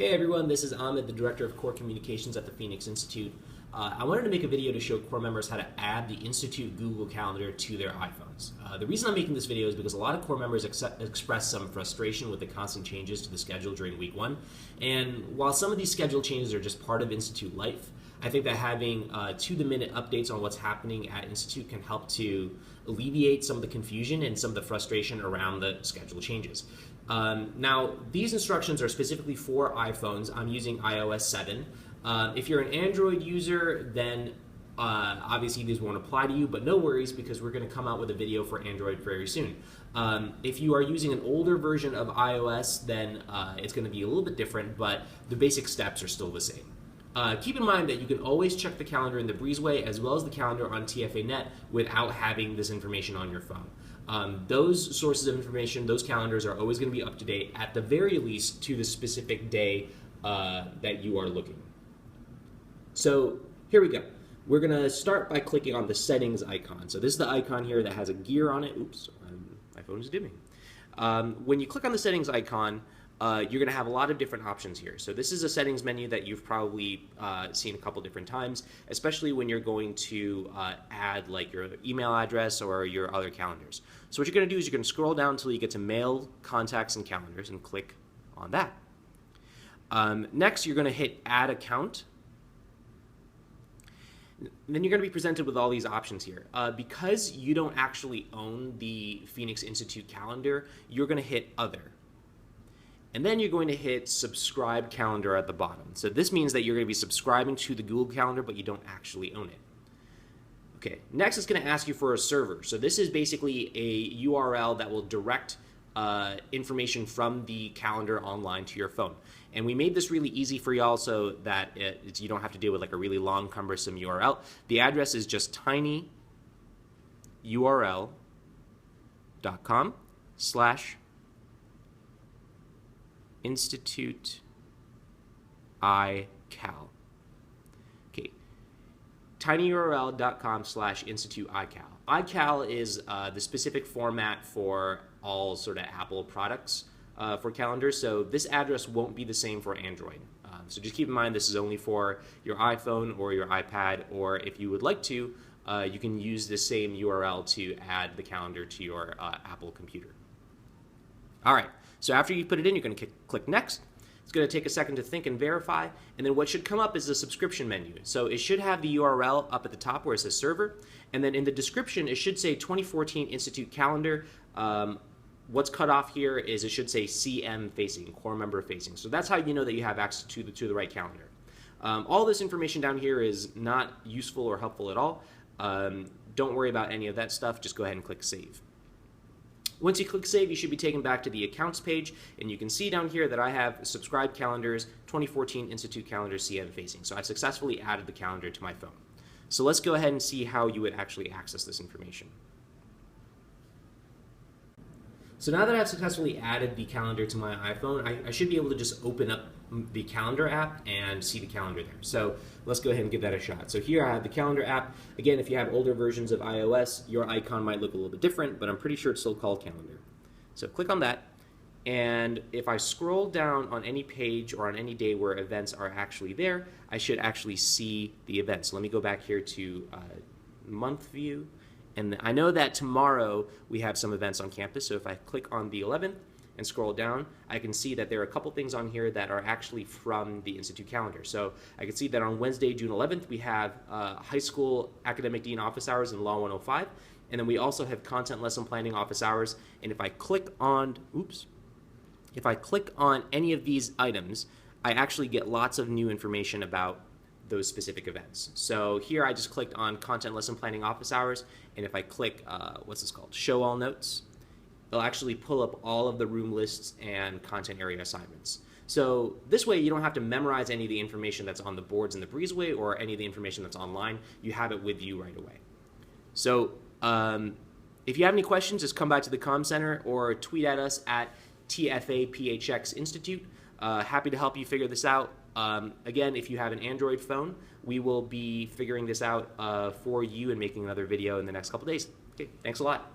Hey everyone, this is Ahmed, the Director of Core Communications at the Phoenix Institute. I wanted to make a video to show core members how to add the Institute Google Calendar to their iPhones. The reason I'm making this video is because a lot of core members express some frustration with the constant changes to the schedule during week one. And while some of these schedule changes are just part of Institute life, I think that having to-the-minute updates on what's happening at Institute can help to alleviate some of the confusion and some of the frustration around the schedule changes. Now, these instructions are specifically for iPhones. I'm using iOS 7. If you're an Android user, then obviously these won't apply to you, but no worries because we're going to come out with a video for Android very soon. If you are using an older version of iOS, then it's going to be a little bit different, but the basic steps are still the same. Keep in mind that you can always check the calendar in the Breezeway as well as the calendar on TFAnet without having this information on your phone. Those sources of information, those calendars are always going to be up to date at the very least to the specific day that you are looking. So here we go. We're going to start by clicking on the settings icon. So this is the icon here that has a gear on it. Oops, my phone is dimming. When you click on the settings icon, you're going to have a lot of different options here. So this is a settings menu that you've probably seen a couple different times, especially when you're going to add like your email address or your other calendars. So what you're going to do is you're going to scroll down until you get to Mail, Contacts, and Calendars and click on that. Next, you're going to hit Add Account. Then you're going to be presented with all these options here. Because you don't actually own the Phoenix Institute calendar, you're going to hit Other. And then you're going to hit Subscribe Calendar at the bottom. So this means that you're going to be subscribing to the Google Calendar, but you don't actually own it. Okay, next it's going to ask you for a server. So this is basically a URL that will direct information from the calendar online to your phone. And we made this really easy for y'all so that you don't have to deal with like a really long, cumbersome URL. The address is just tinyurl.com/Institute iCal. Okay, tinyurl.com/Institute iCal. iCal is the specific format for all sort of Apple products for calendars, so this address won't be the same for Android. So just keep in mind this is only for your iPhone or your iPad, or if you would like to, you can use the same URL to add the calendar to your Apple computer. All right, so after you put it in, you're going to click Next. It's going to take a second to think and verify, and then what should come up is the subscription menu. So it should have the URL up at the top where it says Server, and then in the description it should say 2014 Institute Calendar. What's cut off here is it should say CM facing, core member facing. So that's how you know that you have access to the right calendar. All this information down here is not useful or helpful at all. Don't worry about any of that stuff. Just go ahead and click Save. Once you click Save, you should be taken back to the Accounts page, and you can see down here that I have Subscribed Calendars, 2014 Institute Calendar CM facing. So I've successfully added the calendar to my phone. So let's go ahead and see how you would actually access this information. So now that I've successfully added the calendar to my iPhone, I should be able to just open up the calendar app and see the calendar there. So let's go ahead and give that a shot. So here I have the calendar app. Again, if you have older versions of iOS, your icon might look a little bit different, but I'm pretty sure it's still called calendar. So click on that, and if I scroll down on any page or on any day where events are actually there, I should actually see the events. So let me go back here to month view. And I know that tomorrow we have some events on campus, so if I click on the 11th and scroll down, I can see that there are a couple things on here that are actually from the Institute calendar. So I can see that on Wednesday, June 11th, we have High School Academic Dean Office Hours in Law 105, and then we also have Content Lesson Planning Office Hours, and if I click on, if I click on any of these items, I actually get lots of new information about those specific events. So here I just clicked on Content Lesson Planning Office Hours, and if I click, what's this called, Show All Notes, it'll actually pull up all of the room lists and content area assignments. So this way you don't have to memorize any of the information that's on the boards in the Breezeway or any of the information that's online. You have it with you right away. So if you have any questions, just come back to the Comm Center or tweet at us at TFAPHX Institute. Happy to help you figure this out. Again, if you have an Android phone, we will be figuring this out for you and making another video in the next couple days. Okay, thanks a lot.